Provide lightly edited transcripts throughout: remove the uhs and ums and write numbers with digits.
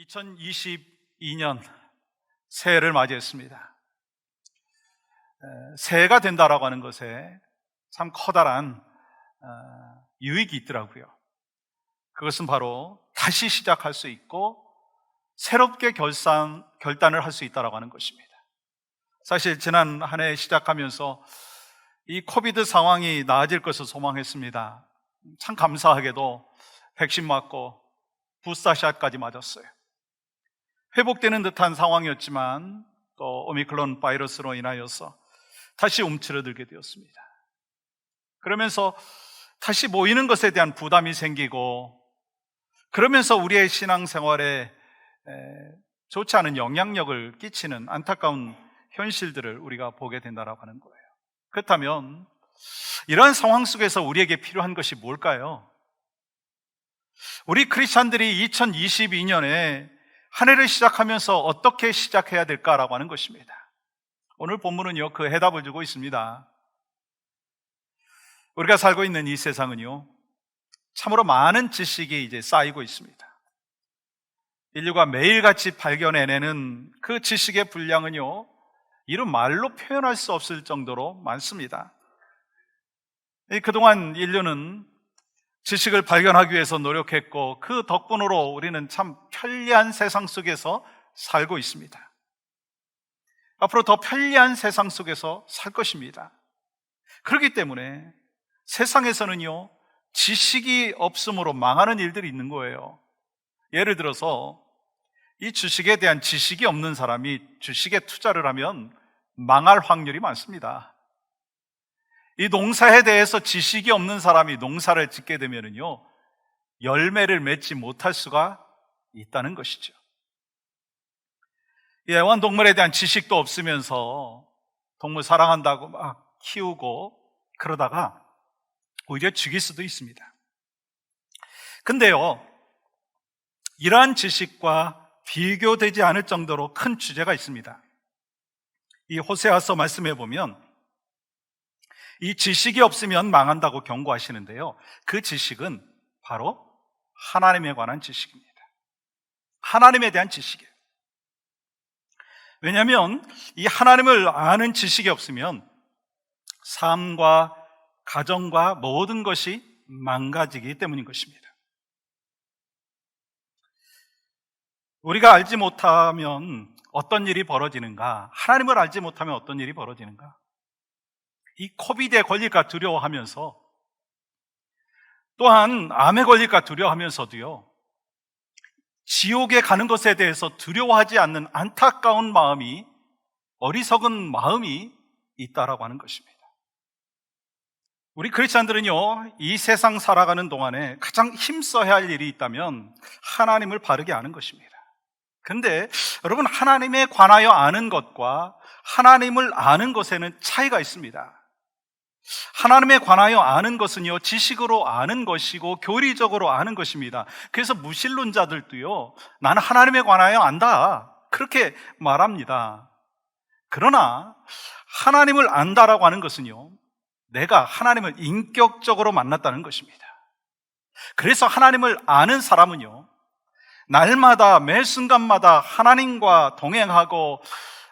2022년 새해를 맞이했습니다. 새해가 된다라고 하는 것에 참 커다란 유익이 있더라고요. 그것은 바로 다시 시작할 수 있고 새롭게 결단을 할 수 있다라고 하는 것입니다. 사실 지난 한 해 시작하면서 이 코비드 상황이 나아질 것을 소망했습니다. 참 감사하게도 백신 맞고 부스터샷까지 맞았어요. 회복되는 듯한 상황이었지만 또 오미크론 바이러스로 인하여서 다시 움츠러들게 되었습니다. 그러면서 다시 모이는 것에 대한 부담이 생기고, 그러면서 우리의 신앙생활에 좋지 않은 영향력을 끼치는 안타까운 현실들을 우리가 보게 된다고 하는 거예요. 그렇다면 이러한 상황 속에서 우리에게 필요한 것이 뭘까요? 우리 크리스찬들이 2022년에 한 해를 시작하면서 어떻게 시작해야 될까라고 하는 것입니다. 오늘 본문은요, 그 해답을 주고 있습니다. 우리가 살고 있는 이 세상은요, 참으로 많은 지식이 이제 쌓이고 있습니다. 인류가 매일같이 발견해내는 그 지식의 분량은요, 이런 말로 표현할 수 없을 정도로 많습니다. 그동안 인류는 지식을 발견하기 위해서 노력했고, 그 덕분으로 우리는 참 편리한 세상 속에서 살고 있습니다. 앞으로 더 편리한 세상 속에서 살 것입니다. 그렇기 때문에 세상에서는요, 지식이 없음으로 망하는 일들이 있는 거예요. 예를 들어서 이 주식에 대한 지식이 없는 사람이 주식에 투자를 하면 망할 확률이 많습니다. 이 농사에 대해서 지식이 없는 사람이 농사를 짓게 되면요, 열매를 맺지 못할 수가 있다는 것이죠. 애완동물에 대한 지식도 없으면서 동물 사랑한다고 막 키우고 그러다가 오히려 죽일 수도 있습니다. 근데요, 이러한 지식과 비교되지 않을 정도로 큰 주제가 있습니다. 이 호세아서 말씀해 보면 이 지식이 없으면 망한다고 경고하시는데요, 그 지식은 바로 하나님에 관한 지식입니다. 하나님에 대한 지식이에요. 왜냐하면 이 하나님을 아는 지식이 없으면 삶과 가정과 모든 것이 망가지기 때문인 것입니다. 우리가 알지 못하면 어떤 일이 벌어지는가? 하나님을 알지 못하면 어떤 일이 벌어지는가? 이 코비드에 걸릴까 두려워하면서, 또한 암에 걸릴까 두려워하면서도요, 지옥에 가는 것에 대해서 두려워하지 않는 안타까운 마음이, 어리석은 마음이 있다라고 하는 것입니다. 우리 크리스찬들은요, 이 세상 살아가는 동안에 가장 힘써야 할 일이 있다면 하나님을 바르게 아는 것입니다. 근데 여러분, 하나님에 관하여 아는 것과 하나님을 아는 것에는 차이가 있습니다. 하나님에 관하여 아는 것은요, 지식으로 아는 것이고 교리적으로 아는 것입니다. 그래서 무신론자들도요, 나는 하나님에 관하여 안다, 그렇게 말합니다. 그러나 하나님을 안다라고 하는 것은요, 내가 하나님을 인격적으로 만났다는 것입니다. 그래서 하나님을 아는 사람은요, 날마다 매 순간마다 하나님과 동행하고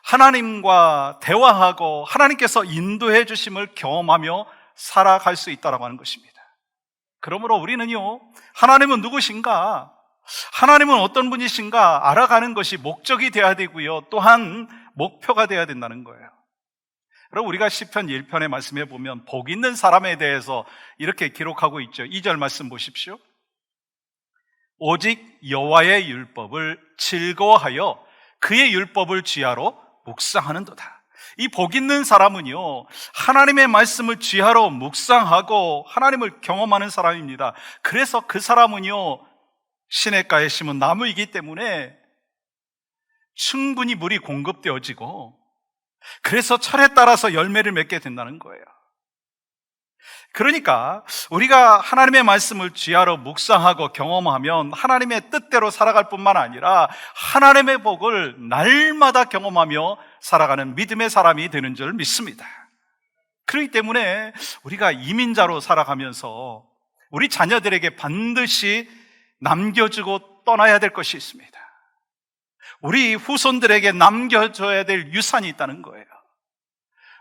하나님과 대화하고 하나님께서 인도해 주심을 경험하며 살아갈 수 있다고 하는 것입니다. 그러므로 우리는요, 하나님은 누구신가, 하나님은 어떤 분이신가 알아가는 것이 목적이 되어야 되고요, 또한 목표가 되어야 된다는 거예요. 그럼 우리가 시편 1편의 말씀에 보면 복 있는 사람에 대해서 이렇게 기록하고 있죠. 2절 말씀 보십시오. 오직 여호와의 율법을 즐거워하여 그의 율법을 쥐하로 묵상하는도다. 이 복 있는 사람은요, 하나님의 말씀을 쥐하로 묵상하고 하나님을 경험하는 사람입니다. 그래서 그 사람은요, 시냇가에 심은 나무이기 때문에 충분히 물이 공급되어지고, 그래서 철에 따라서 열매를 맺게 된다는 거예요. 그러니까 우리가 하나님의 말씀을 쥐하로 묵상하고 경험하면 하나님의 뜻대로 살아갈 뿐만 아니라 하나님의 복을 날마다 경험하며 살아가는 믿음의 사람이 되는 줄 믿습니다. 그렇기 때문에 우리가 이민자로 살아가면서 우리 자녀들에게 반드시 남겨주고 떠나야 될 것이 있습니다. 우리 후손들에게 남겨줘야 될 유산이 있다는 거예요.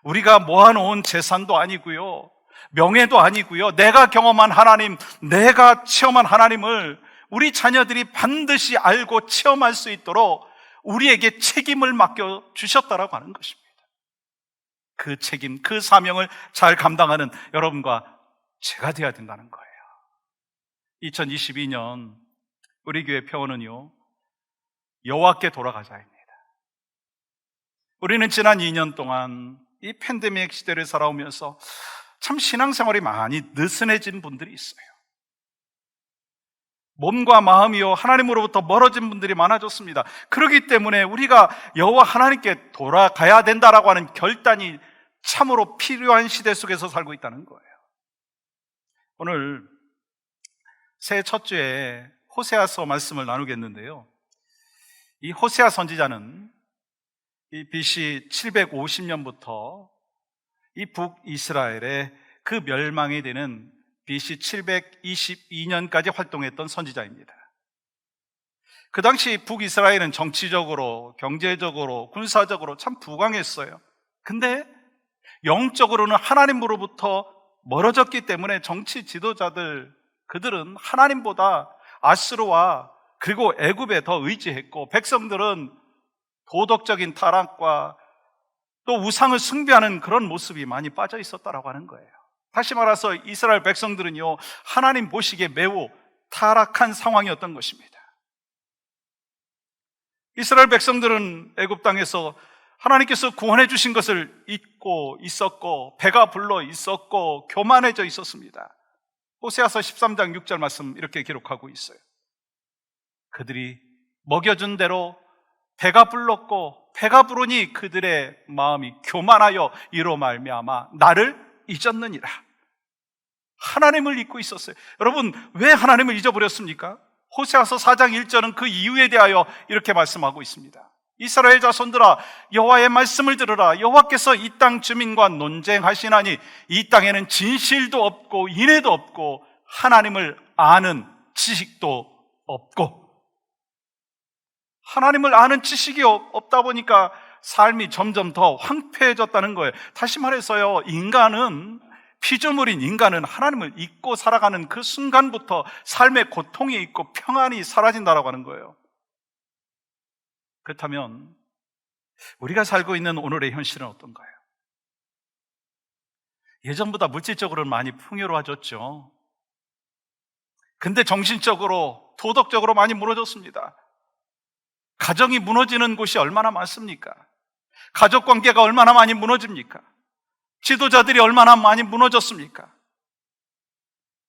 우리가 모아놓은 재산도 아니고요, 명예도 아니고요, 내가 경험한 하나님, 내가 체험한 하나님을 우리 자녀들이 반드시 알고 체험할 수 있도록 우리에게 책임을 맡겨주셨다라고 하는 것입니다. 그 책임, 그 사명을 잘 감당하는 여러분과 제가 되어야 된다는 거예요. 2022년 우리 교회 표어는요, 여호와께 돌아가자입니다. 우리는 지난 2년 동안 이 팬데믹 시대를 살아오면서 참 신앙생활이 많이 느슨해진 분들이 있어요. 몸과 마음이요, 하나님으로부터 멀어진 분들이 많아졌습니다. 그렇기 때문에 우리가 여호와 하나님께 돌아가야 된다라고 하는 결단이 참으로 필요한 시대 속에서 살고 있다는 거예요. 오늘 새해 첫 주에 호세아서 말씀을 나누겠는데요, 이 호세아 선지자는 이 BC 750년부터 이 북이스라엘의 그 멸망이 되는 BC 722년까지 활동했던 선지자입니다. 그 당시 북이스라엘은 정치적으로, 경제적으로, 군사적으로 참 부강했어요. 근데 영적으로는 하나님으로부터 멀어졌기 때문에 정치 지도자들, 그들은 하나님보다 아수르와 그리고 애굽에 더 의지했고, 백성들은 도덕적인 타락과 또 우상을 숭배하는 그런 모습이 많이 빠져 있었다라고 하는 거예요. 다시 말해서 이스라엘 백성들은요, 하나님 보시기에 매우 타락한 상황이었던 것입니다. 이스라엘 백성들은 애굽 땅에서 하나님께서 구원해 주신 것을 잊고 있었고, 배가 불러 있었고, 교만해져 있었습니다. 호세아서 13장 6절 말씀 이렇게 기록하고 있어요. 그들이 먹여준 대로 배가 불렀고, 배가 부르니 그들의 마음이 교만하여 이로 말미암아 나를 잊었느니라. 하나님을 잊고 있었어요. 여러분, 왜 하나님을 잊어버렸습니까? 호세아서 4장 1절은 그 이유에 대하여 이렇게 말씀하고 있습니다. 이스라엘 자손들아, 여호와의 말씀을 들으라. 여호와께서 이 땅 주민과 논쟁하시나니 이 땅에는 진실도 없고 인애도 없고 하나님을 아는 지식도 없고. 하나님을 아는 지식이 없다 보니까 삶이 점점 더 황폐해졌다는 거예요. 다시 말해서요, 피조물인 인간은 하나님을 잊고 살아가는 그 순간부터 삶의 고통이 있고 평안이 사라진다라고 하는 거예요. 그렇다면 우리가 살고 있는 오늘의 현실은 어떤가요? 예전보다 물질적으로는 많이 풍요로워졌죠. 근데 정신적으로, 도덕적으로 많이 무너졌습니다. 가정이 무너지는 곳이 얼마나 많습니까? 가족관계가 얼마나 많이 무너집니까? 지도자들이 얼마나 많이 무너졌습니까?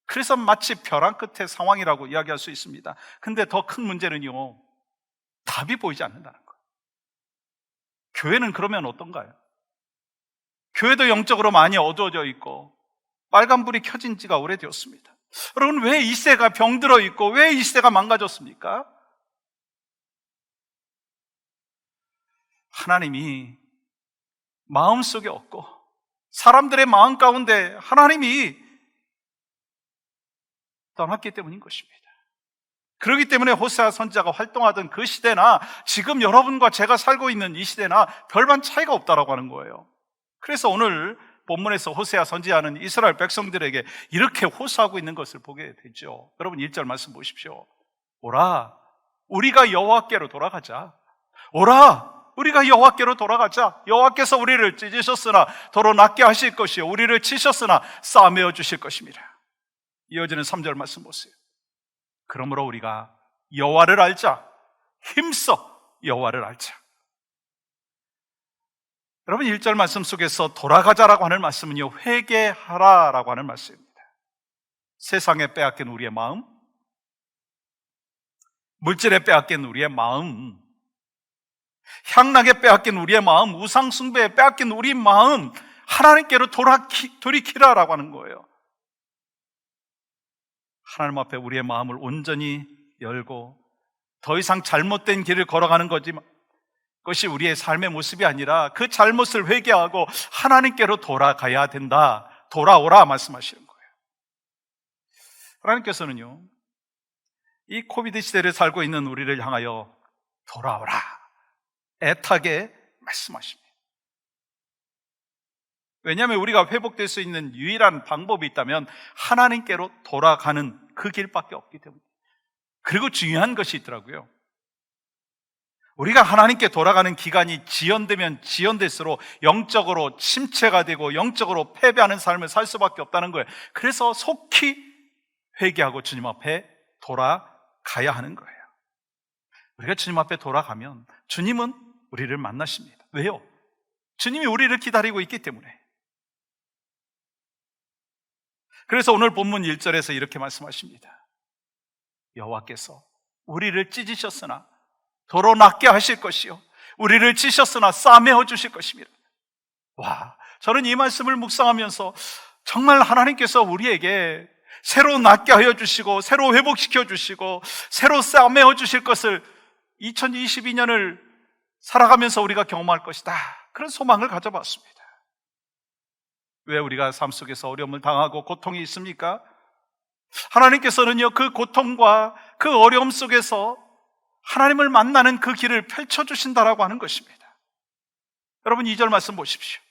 그래서 마치 벼랑 끝의 상황이라고 이야기할 수 있습니다. 근데 더 큰 문제는요, 답이 보이지 않는다는 거예요. 교회는 그러면 어떤가요? 교회도 영적으로 많이 어두워져 있고 빨간불이 켜진 지가 오래되었습니다. 여러분, 왜 이 시대가 병들어 있고 왜 이 시대가 망가졌습니까? 하나님이 마음속에 없고 사람들의 마음 가운데 하나님이 떠났기 때문인 것입니다. 그렇기 때문에 호세아 선지자가 활동하던 그 시대나 지금 여러분과 제가 살고 있는 이 시대나 별반 차이가 없다라고 하는 거예요. 그래서 오늘 본문에서 호세아 선지자는 이스라엘 백성들에게 이렇게 호소하고 있는 것을 보게 되죠. 여러분 1절 말씀 보십시오. 오라, 우리가 여호와께로 돌아가자. 오라, 우리가 여호와께로 돌아가자. 여호와께서 우리를 찢으셨으나 도로 낫게 하실 것이요, 우리를 치셨으나 싸매어 주실 것입니다. 이어지는 3절 말씀 보세요. 그러므로 우리가 여호와를 알자. 힘써 여호와를 알자. 여러분 1절 말씀 속에서 돌아가자라고 하는 말씀은요, 회개하라라고 하는 말씀입니다. 세상에 빼앗긴 우리의 마음, 물질에 빼앗긴 우리의 마음, 향락에 빼앗긴 우리의 마음, 우상 숭배에 빼앗긴 우리 마음, 하나님께로 돌이키라라고 하는 거예요. 하나님 앞에 우리의 마음을 온전히 열고 더 이상 잘못된 길을 걸어가는 것이 우리의 삶의 모습이 아니라 그 잘못을 회개하고 하나님께로 돌아가야 된다. 돌아오라 말씀하시는 거예요. 하나님께서는요, 이 코비드 시대를 살고 있는 우리를 향하여 돌아오라, 애타게 말씀하십니다. 왜냐하면 우리가 회복될 수 있는 유일한 방법이 있다면 하나님께로 돌아가는 그 길밖에 없기 때문에. 그리고 중요한 것이 있더라고요. 우리가 하나님께 돌아가는 기간이 지연되면 지연될수록 영적으로 침체가 되고 영적으로 패배하는 삶을 살 수밖에 없다는 거예요. 그래서 속히 회개하고 주님 앞에 돌아가야 하는 거예요. 우리가 주님 앞에 돌아가면 주님은 우리를 만나십니다. 왜요? 주님이 우리를 기다리고 있기 때문에. 그래서 오늘 본문 1절에서 이렇게 말씀하십니다. 여호와께서 우리를 찢으셨으나 도로 낫게 하실 것이요 우리를 찢으셨으나 싸매어 주실 것입니다. 와, 저는 이 말씀을 묵상하면서 정말 하나님께서 우리에게 새로 낫게 하여 주시고 새로 회복시켜 주시고 새로 싸매어 주실 것을 2022년을 살아가면서 우리가 경험할 것이다, 그런 소망을 가져봤습니다. 왜 우리가 삶 속에서 어려움을 당하고 고통이 있습니까? 하나님께서는요, 그 고통과 그 어려움 속에서 하나님을 만나는 그 길을 펼쳐주신다라고 하는 것입니다. 여러분 2절 말씀 보십시오.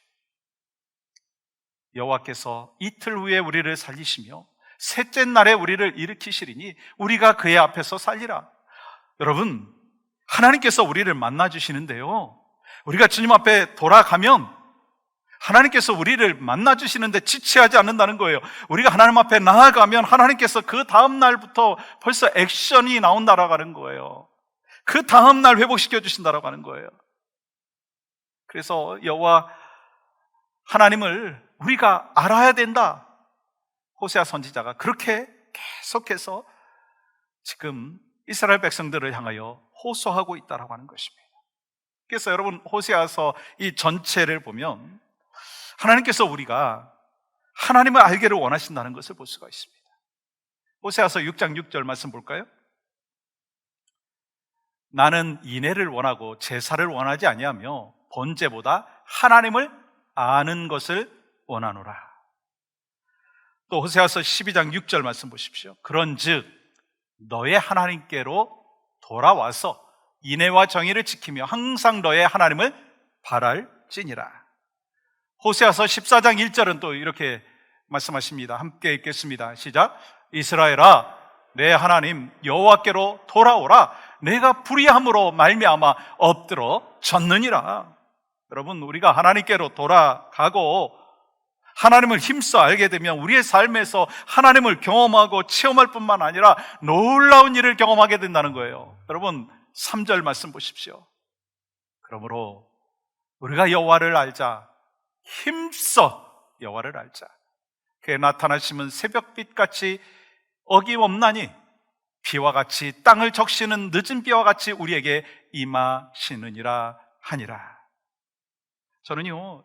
여호와께서 이틀 후에 우리를 살리시며 셋째 날에 우리를 일으키시리니 우리가 그의 앞에서 살리라. 여러분, 하나님께서 우리를 만나주시는데요, 우리가 주님 앞에 돌아가면 하나님께서 우리를 만나주시는데 지체하지 않는다는 거예요. 우리가 하나님 앞에 나아가면 하나님께서 그 다음 날부터 벌써 액션이 나온다라고 하는 거예요. 그 다음 날 회복시켜 주신다라고 하는 거예요. 그래서 여호와 하나님을 우리가 알아야 된다, 호세아 선지자가 그렇게 계속해서 지금 이스라엘 백성들을 향하여 호소하고 있다라고 하는 것입니다. 그래서 여러분 호세아서 이 전체를 보면 하나님께서 우리가 하나님을 알기를 원하신다는 것을 볼 수가 있습니다. 호세아서 6장 6절 말씀 볼까요? 나는 인애를 원하고 제사를 원하지 아니하며 번제보다 하나님을 아는 것을 원하노라. 또 호세아서 12장 6절 말씀 보십시오. 그런즉 너의 하나님께로 돌아와서 인애와 정의를 지키며 항상 너의 하나님을 바랄지니라. 호세아서 14장 1절은 또 이렇게 말씀하십니다. 함께 읽겠습니다. 시작. 이스라엘아, 내 하나님 여호와께로 돌아오라. 내가 불의함으로 말미암아 엎드러 졌느니라. 여러분, 우리가 하나님께로 돌아가고 하나님을 힘써 알게 되면 우리의 삶에서 하나님을 경험하고 체험할 뿐만 아니라 놀라운 일을 경험하게 된다는 거예요. 여러분 3절 말씀 보십시오. 그러므로 우리가 여호와를 알자, 힘써 여호와를 알자. 그의 나타나심은 새벽빛같이 어김없나니 비와 같이 땅을 적시는 늦은 비와 같이 우리에게 임하시느니라 하니라. 저는요,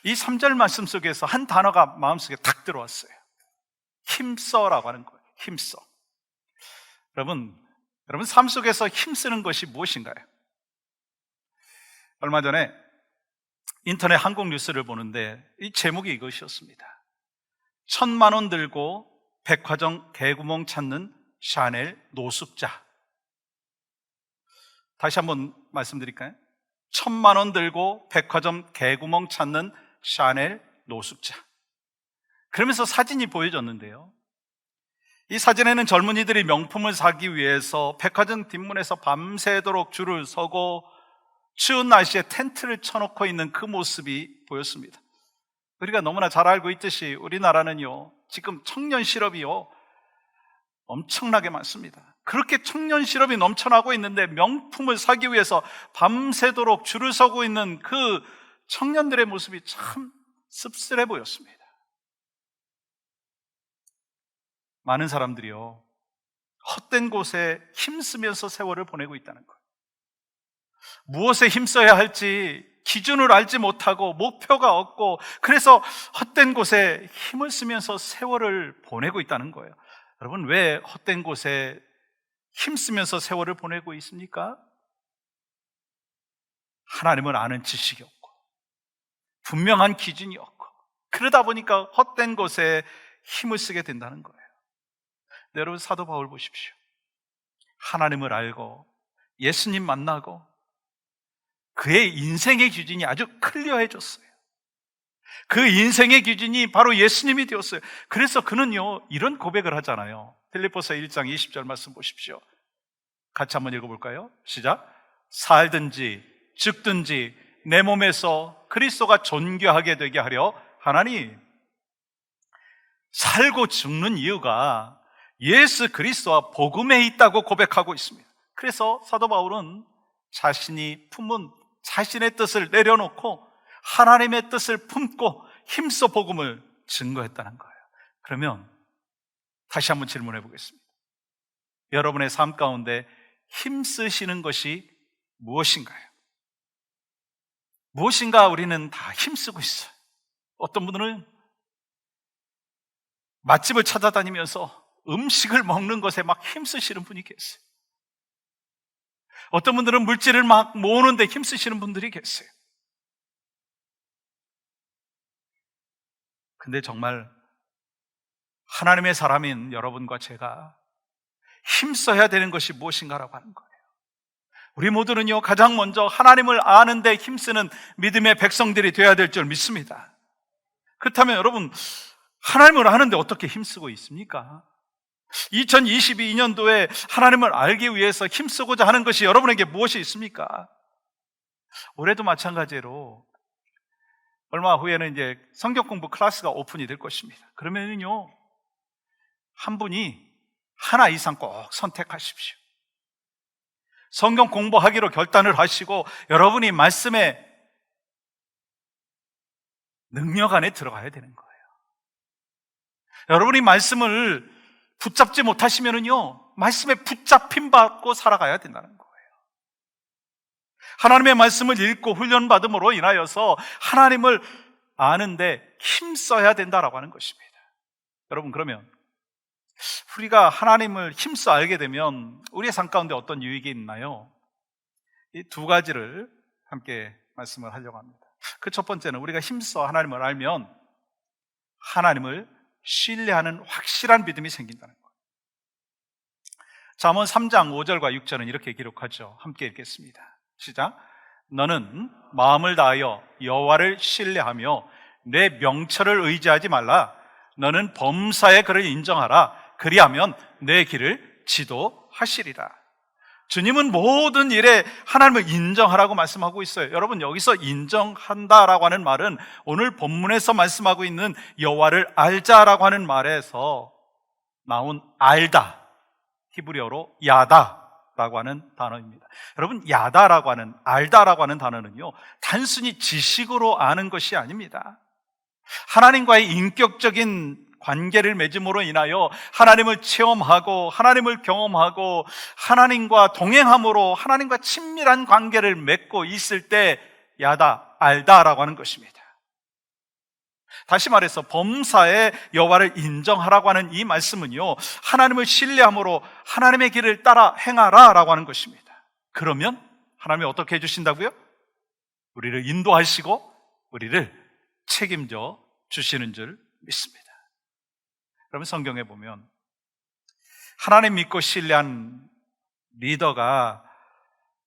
이 3절 말씀 속에서 한 단어가 마음속에 탁 들어왔어요. 힘써라고 하는 거예요. 힘써. 여러분 삶 속에서 힘쓰는 것이 무엇인가요? 얼마 전에 인터넷 한국 뉴스를 보는데 이 제목이 이것이었습니다. 1,000만 원 들고 백화점 개구멍 찾는 샤넬 노숙자. 다시 한번 말씀드릴까요? 1,000만 원 들고 백화점 개구멍 찾는 샤넬 노숙자. 그러면서 사진이 보여졌는데요, 이 사진에는 젊은이들이 명품을 사기 위해서 백화점 뒷문에서 밤새도록 줄을 서고 추운 날씨에 텐트를 쳐놓고 있는 그 모습이 보였습니다. 우리가 너무나 잘 알고 있듯이 우리나라는요, 지금 청년 실업이요 엄청나게 많습니다. 그렇게 청년 실업이 넘쳐나고 있는데 명품을 사기 위해서 밤새도록 줄을 서고 있는 그 청년들의 모습이 참 씁쓸해 보였습니다. 많은 사람들이요, 헛된 곳에 힘쓰면서 세월을 보내고 있다는 거예요. 무엇에 힘써야 할지 기준을 알지 못하고 목표가 없고, 그래서 헛된 곳에 힘을 쓰면서 세월을 보내고 있다는 거예요. 여러분, 왜 헛된 곳에 힘쓰면서 세월을 보내고 있습니까? 하나님을 아는 지식이 없고 분명한 기준이 없고, 그러다 보니까 헛된 곳에 힘을 쓰게 된다는 거예요. 네, 여러분 사도 바울 보십시오. 하나님을 알고 예수님 만나고 그의 인생의 기준이 아주 클리어해졌어요. 그 인생의 기준이 바로 예수님이 되었어요. 그래서 그는요, 이런 고백을 하잖아요. 빌립보서 1장 20절 말씀 보십시오. 같이 한번 읽어볼까요? 시작. 살든지 죽든지 내 몸에서 그리스도가 존귀하게 되게 하려 하나니. 살고 죽는 이유가 예수 그리스도와 복음에 있다고 고백하고 있습니다. 그래서 사도 바울은 자신이 품은 자신의 뜻을 내려놓고 하나님의 뜻을 품고 힘써 복음을 증거했다는 거예요. 그러면 다시 한번 질문해 보겠습니다. 여러분의 삶 가운데 힘쓰시는 것이 무엇인가요? 무엇인가 우리는 다 힘쓰고 있어요. 어떤 분들은 맛집을 찾아다니면서 음식을 먹는 것에 막 힘쓰시는 분이 계세요. 어떤 분들은 물질을 막 모으는데 힘쓰시는 분들이 계세요. 근데 정말 하나님의 사람인 여러분과 제가 힘써야 되는 것이 무엇인가라고 하는 거예요. 우리 모두는요, 가장 먼저 하나님을 아는 데 힘쓰는 믿음의 백성들이 되어야 될 줄 믿습니다. 그렇다면 여러분, 하나님을 아는데 어떻게 힘쓰고 있습니까? 2022년도에 하나님을 알기 위해서 힘쓰고자 하는 것이 여러분에게 무엇이 있습니까? 올해도 마찬가지로 얼마 후에는 이제 성경 공부 클래스가 오픈이 될 것입니다. 그러면요, 한 분이 하나 이상 꼭 선택하십시오. 성경 공부하기로 결단을 하시고 여러분이 말씀의 능력 안에 들어가야 되는 거예요. 여러분이 말씀을 붙잡지 못하시면요, 말씀에 붙잡힘 받고 살아가야 된다는 거예요. 하나님의 말씀을 읽고 훈련받음으로 인하여서 하나님을 아는데 힘써야 된다라고 하는 것입니다. 여러분, 그러면 우리가 하나님을 힘써 알게 되면 우리의 삶 가운데 어떤 유익이 있나요? 이 두 가지를 함께 말씀을 하려고 합니다. 그 첫 번째는 우리가 힘써 하나님을 알면 하나님을 신뢰하는 확실한 믿음이 생긴다는 거예요. 잠언 3장 5절과 6절은 이렇게 기록하죠. 함께 읽겠습니다. 시작. 너는 마음을 다하여 여호와를 신뢰하며 내 명철을 의지하지 말라. 너는 범사의 그를 인정하라. 그리하면 내 길을 지도하시리라. 주님은 모든 일에 하나님을 인정하라고 말씀하고 있어요. 여러분, 여기서 인정한다라고 하는 말은 오늘 본문에서 말씀하고 있는 여호와를 알자라고 하는 말에서 나온 알다, 히브리어로 야다라고 하는 단어입니다. 여러분, 야다라고 하는, 알다라고 하는 단어는요, 단순히 지식으로 아는 것이 아닙니다. 하나님과의 인격적인 관계를 맺음으로 인하여 하나님을 체험하고 하나님을 경험하고 하나님과 동행함으로 하나님과 친밀한 관계를 맺고 있을 때 야다, 알다라고 하는 것입니다. 다시 말해서 범사의 여호와를 인정하라고 하는 이 말씀은요, 하나님을 신뢰함으로 하나님의 길을 따라 행하라라고 하는 것입니다. 그러면 하나님이 어떻게 해주신다고요? 우리를 인도하시고 우리를 책임져 주시는 줄 믿습니다. 여러분, 성경에 보면 하나님 믿고 신뢰한 리더가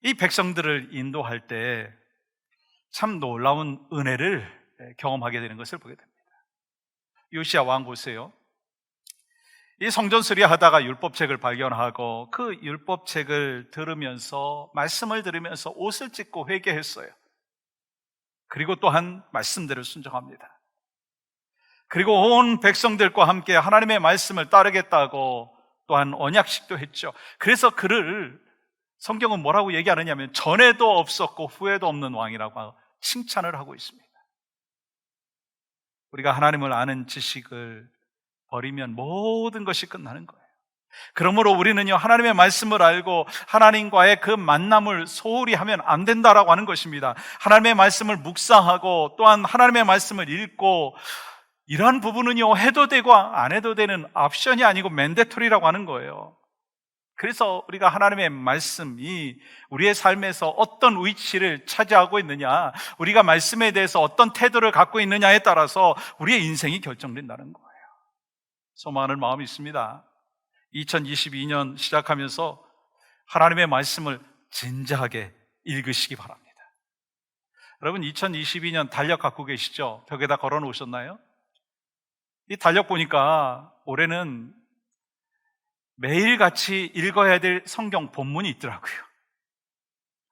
이 백성들을 인도할 때 참 놀라운 은혜를 경험하게 되는 것을 보게 됩니다. 요시야 왕 보세요. 이 성전 수리하다가 율법책을 발견하고 그 율법책을 들으면서, 말씀을 들으면서 옷을 찢고 회개했어요. 그리고 또한 말씀대로 순종합니다. 그리고 온 백성들과 함께 하나님의 말씀을 따르겠다고 또한 언약식도 했죠. 그래서 그를 성경은 뭐라고 얘기하느냐면 전에도 없었고 후에도 없는 왕이라고 칭찬을 하고 있습니다. 우리가 하나님을 아는 지식을 버리면 모든 것이 끝나는 거예요. 그러므로 우리는요, 하나님의 말씀을 알고 하나님과의 그 만남을 소홀히 하면 안 된다라고 하는 것입니다. 하나님의 말씀을 묵상하고 또한 하나님의 말씀을 읽고, 이러한 부분은요, 해도 되고 안 해도 되는 옵션이 아니고 맨데토리라고 하는 거예요. 그래서 우리가 하나님의 말씀이 우리의 삶에서 어떤 위치를 차지하고 있느냐, 우리가 말씀에 대해서 어떤 태도를 갖고 있느냐에 따라서 우리의 인생이 결정된다는 거예요. 소망하는 마음이 있습니다. 2022년 시작하면서 하나님의 말씀을 진지하게 읽으시기 바랍니다. 여러분 2022년 달력 갖고 계시죠? 벽에다 걸어 놓으셨나요? 이 달력 보니까 올해는 매일같이 읽어야 될 성경 본문이 있더라고요.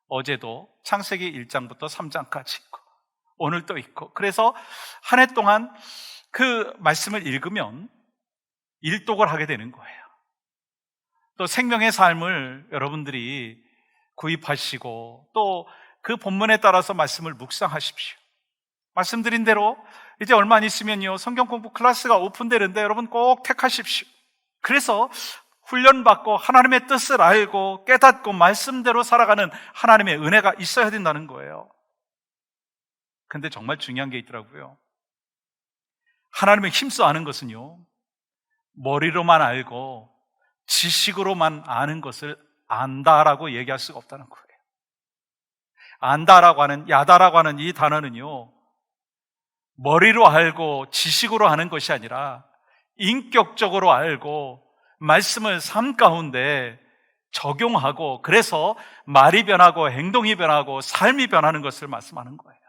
어제도 창세기 1장부터 3장까지 있고 오늘 또 있고, 그래서 한 해 동안 그 말씀을 읽으면 일독을 하게 되는 거예요. 또 생명의 삶을 여러분들이 구입하시고 또 그 본문에 따라서 말씀을 묵상하십시오. 말씀드린 대로 이제 얼마 안 있으면요 성경 공부 클래스가 오픈되는데 여러분 꼭 택하십시오. 그래서 훈련받고 하나님의 뜻을 알고 깨닫고 말씀대로 살아가는 하나님의 은혜가 있어야 된다는 거예요. 근데 정말 중요한 게 있더라고요. 하나님을 힘써 아는 것은요 머리로만 알고 지식으로만 아는 것을 안다라고 얘기할 수가 없다는 거예요. 안다라고 하는, 야다라고 하는 이 단어는요 머리로 알고 지식으로 하는 것이 아니라 인격적으로 알고 말씀을 삶 가운데 적용하고, 그래서 말이 변하고 행동이 변하고 삶이 변하는 것을 말씀하는 거예요.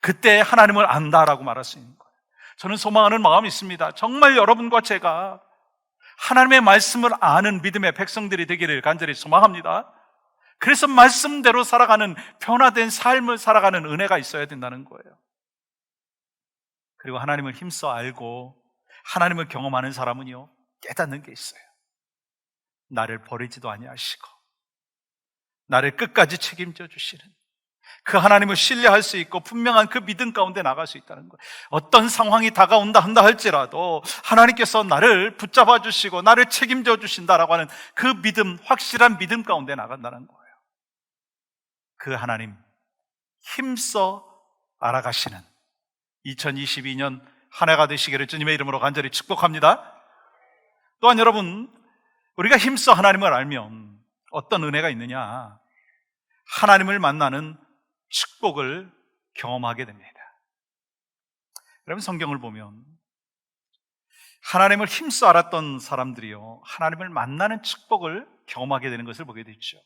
그때 하나님을 안다라고 말할 수 있는 거예요. 저는 소망하는 마음이 있습니다. 정말 여러분과 제가 하나님의 말씀을 아는 믿음의 백성들이 되기를 간절히 소망합니다. 그래서 말씀대로 살아가는 변화된 삶을 살아가는 은혜가 있어야 된다는 거예요. 그리고 하나님을 힘써 알고 하나님을 경험하는 사람은요 깨닫는 게 있어요. 나를 버리지도 아니하시고 나를 끝까지 책임져 주시는 그 하나님을 신뢰할 수 있고 분명한 그 믿음 가운데 나갈 수 있다는 거예요. 어떤 상황이 다가온다 한다 할지라도 하나님께서 나를 붙잡아 주시고 나를 책임져 주신다라고 하는 그 믿음, 확실한 믿음 가운데 나간다는 거예요. 그 하나님 힘써 알아가시는 2022년 한 해가 되시기를 주님의 이름으로 간절히 축복합니다. 또한 여러분, 우리가 힘써 하나님을 알면 어떤 은혜가 있느냐? 하나님을 만나는 축복을 경험하게 됩니다. 여러분, 성경을 보면 하나님을 힘써 알았던 사람들이요 하나님을 만나는 축복을 경험하게 되는 것을 보게 되죠.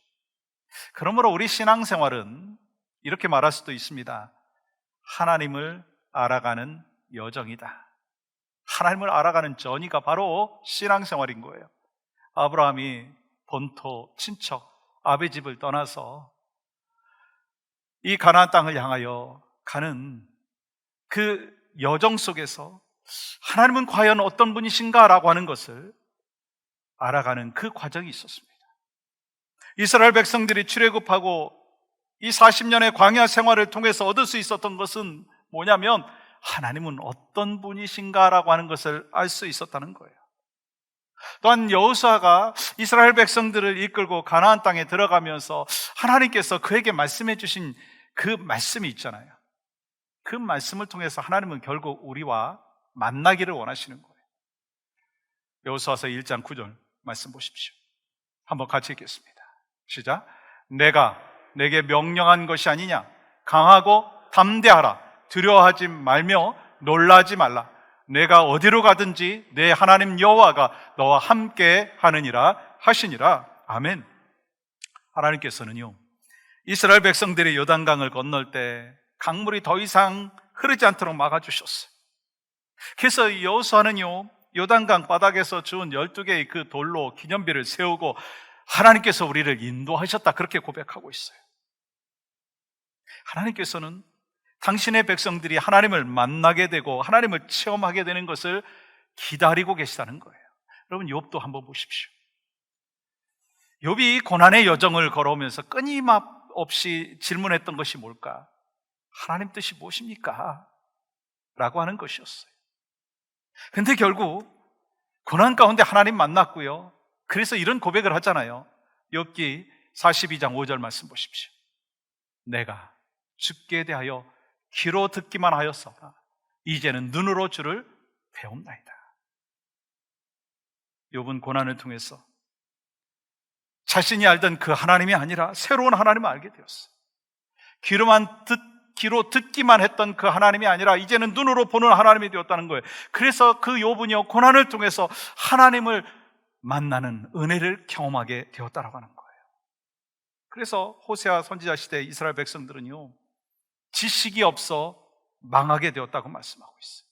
그러므로 우리 신앙생활은 이렇게 말할 수도 있습니다. 하나님을 알아가는 여정이다. 하나님을 알아가는 전이가 바로 신앙생활인 거예요. 아브라함이 본토, 친척, 아비 집을 떠나서 이 가나안 땅을 향하여 가는 그 여정 속에서 하나님은 과연 어떤 분이신가라고 하는 것을 알아가는 그 과정이 있었습니다. 이스라엘 백성들이 출애굽하고 이 40년의 광야 생활을 통해서 얻을 수 있었던 것은 뭐냐면 하나님은 어떤 분이신가라고 하는 것을 알 수 있었다는 거예요. 또한 여호수아가 이스라엘 백성들을 이끌고 가나안 땅에 들어가면서 하나님께서 그에게 말씀해 주신 그 말씀이 있잖아요. 그 말씀을 통해서 하나님은 결국 우리와 만나기를 원하시는 거예요. 여호수아서 1장 9절 말씀 보십시오. 한번 같이 읽겠습니다. 시작. 내가 내게 명령한 것이 아니냐? 강하고 담대하라. 두려워하지 말며 놀라지 말라. 내가 어디로 가든지 내 하나님 여호와가 너와 함께 하느니라 하시니라. 아멘. 하나님께서는요 이스라엘 백성들이 요단강을 건널 때 강물이 더 이상 흐르지 않도록 막아주셨어요. 그래서 여호수아는요 요단강 바닥에서 주운 12개의 그 돌로 기념비를 세우고 하나님께서 우리를 인도하셨다 그렇게 고백하고 있어요. 하나님께서는 당신의 백성들이 하나님을 만나게 되고 하나님을 체험하게 되는 것을 기다리고 계시다는 거예요. 여러분 욥도 한번 보십시오. 욥이 고난의 여정을 걸어오면서 끊임없이 질문했던 것이 뭘까? 하나님 뜻이 무엇입니까? 라고 하는 것이었어요. 근데 결국 고난 가운데 하나님 만났고요. 그래서 이런 고백을 하잖아요. 욥기 42장 5절 말씀 보십시오. 내가 주께 대하여 귀로 듣기만 하였으나 이제는 눈으로 주를 배웁나이다. 욥은 고난을 통해서 자신이 알던 그 하나님이 아니라 새로운 하나님을 알게 되었어요. 귀로 듣기만 했던 그 하나님이 아니라 이제는 눈으로 보는 하나님이 되었다는 거예요. 그래서 그 욥은요 고난을 통해서 하나님을 만나는 은혜를 경험하게 되었다라고 하는 거예요. 그래서 호세아 선지자 시대 이스라엘 백성들은요 지식이 없어 망하게 되었다고 말씀하고 있어요.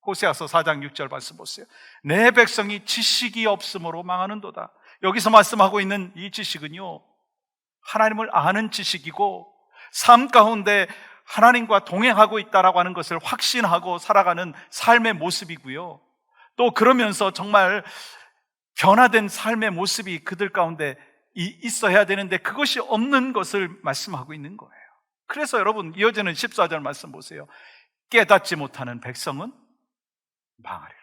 호세아서 4장 6절 말씀 보세요. 내 백성이 지식이 없으므로 망하는도다. 여기서 말씀하고 있는 이 지식은요, 하나님을 아는 지식이고 삶 가운데 하나님과 동행하고 있다라고 하는 것을 확신하고 살아가는 삶의 모습이고요, 또 그러면서 정말 변화된 삶의 모습이 그들 가운데 있어야 되는데 그것이 없는 것을 말씀하고 있는 거예요. 그래서 여러분, 이어지는 14절 말씀 보세요. 깨닫지 못하는 백성은 망하리라.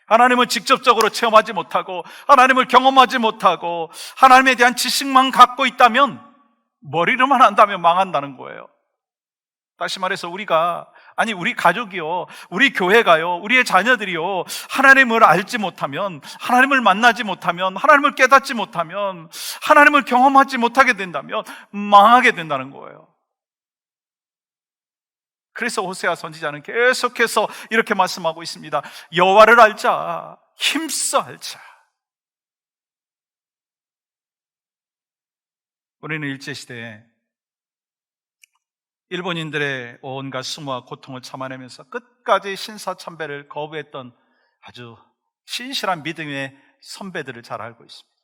하나님을 직접적으로 체험하지 못하고 하나님을 경험하지 못하고 하나님에 대한 지식만 갖고 있다면, 머리로만 한다면 망한다는 거예요. 다시 말해서 우리 가족이요, 우리 교회가요, 우리의 자녀들이요, 하나님을 알지 못하면, 하나님을 만나지 못하면, 하나님을 깨닫지 못하면, 하나님을 경험하지 못하게 된다면 망하게 된다는 거예요. 그래서 호세아 선지자는 계속해서 이렇게 말씀하고 있습니다. 여호와를 알자, 힘써 알자. 우리는 일제시대에 일본인들의 온갖 수모와 고통을 참아내면서 끝까지 신사참배를 거부했던 아주 신실한 믿음의 선배들을 잘 알고 있습니다.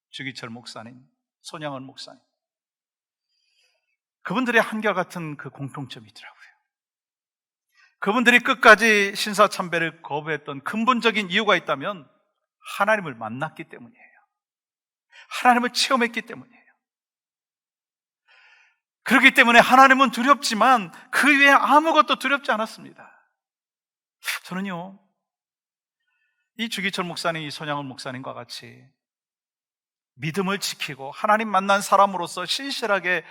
주기철 목사님, 손양원 목사님, 그분들의 한결같은 그 공통점이 있더라고요. 그분들이 끝까지 신사참배를 거부했던 근본적인 이유가 있다면 하나님을 만났기 때문이에요. 하나님을 체험했기 때문이에요. 그렇기 때문에 하나님은 두렵지만 그 외에 아무것도 두렵지 않았습니다. 저는요, 이 주기철 목사님, 이 손양원 목사님과 같이 믿음을 지키고 하나님 만난 사람으로서 신실하게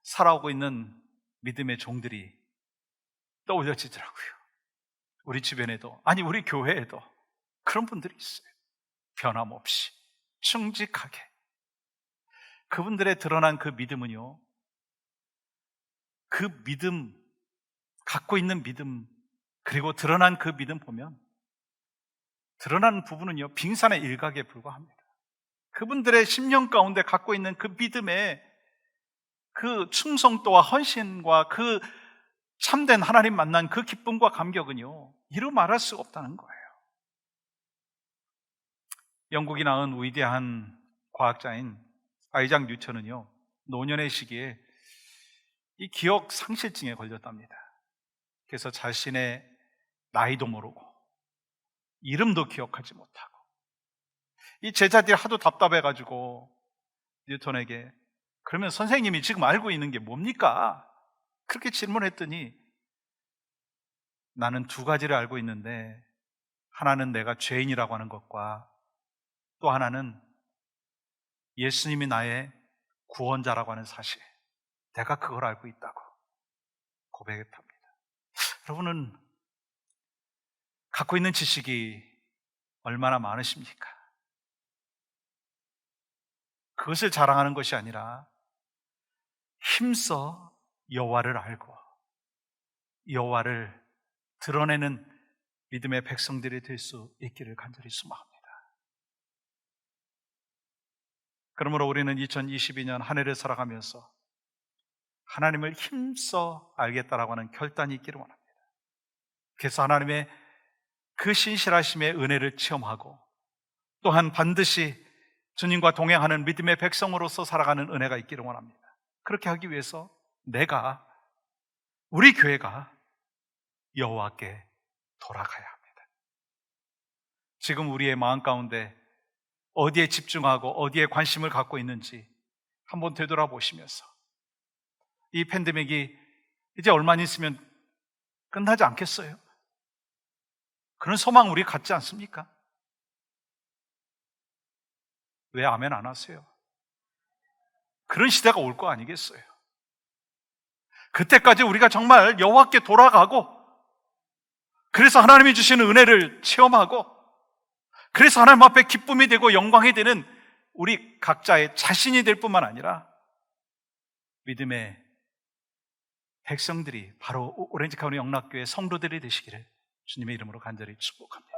살아오고 있는 믿음의 종들이 떠올려지더라고요. 우리 주변에도, 아니 우리 교회에도 그런 분들이 있어요. 변함없이 충직하게. 그분들의 드러난 그 믿음은요, 그 믿음, 갖고 있는 믿음, 그리고 드러난 그 믿음 보면 드러나는 부분은요, 빙산의 일각에 불과합니다. 그분들의 심령 가운데 갖고 있는 그 믿음의 그 충성도와 헌신과 그 참된 하나님 만난 그 기쁨과 감격은요, 이루 말할 수가 없다는 거예요. 영국이 낳은 위대한 과학자인 아이작 뉴턴은요, 노년의 시기에 이 기억 상실증에 걸렸답니다. 그래서 자신의 나이도 모르고 이름도 기억하지 못하고, 이 제자들이 하도 답답해가지고 뉴턴에게, 그러면 선생님이 지금 알고 있는 게 뭡니까? 그렇게 질문했더니, 나는 두 가지를 알고 있는데, 하나는 내가 죄인이라고 하는 것과 또 하나는 예수님이 나의 구원자라고 하는 사실, 내가 그걸 알고 있다고 고백했답니다. 여러분은 갖고 있는 지식이 얼마나 많으십니까? 그것을 자랑하는 것이 아니라 힘써 여호와를 알고 여호와를 드러내는 믿음의 백성들이 될 수 있기를 간절히 소망합니다. 그러므로 우리는 2022년 한 해를 살아가면서 하나님을 힘써 알겠다라고 하는 결단이 있기를 원합니다. 그래서 하나님의 그 신실하심의 은혜를 체험하고, 또한 반드시 주님과 동행하는 믿음의 백성으로서 살아가는 은혜가 있기를 원합니다. 그렇게 하기 위해서 우리 교회가 여호와께 돌아가야 합니다. 지금 우리의 마음 가운데 어디에 집중하고 어디에 관심을 갖고 있는지 한번 되돌아보시면서, 이 팬데믹이 이제 얼마 안 있으면 끝나지 않겠어요? 그런 소망 우리 갖지 않습니까? 왜 아멘 안 하세요? 그런 시대가 올 거 아니겠어요? 그때까지 우리가 정말 여호와께 돌아가고, 그래서 하나님이 주시는 은혜를 체험하고, 그래서 하나님 앞에 기쁨이 되고 영광이 되는 우리 각자의 자신이 될 뿐만 아니라 믿음의 백성들이, 바로 오렌지 카운티 영락교회 성도들이 되시기를 주님의 이름으로 간절히 축복합니다.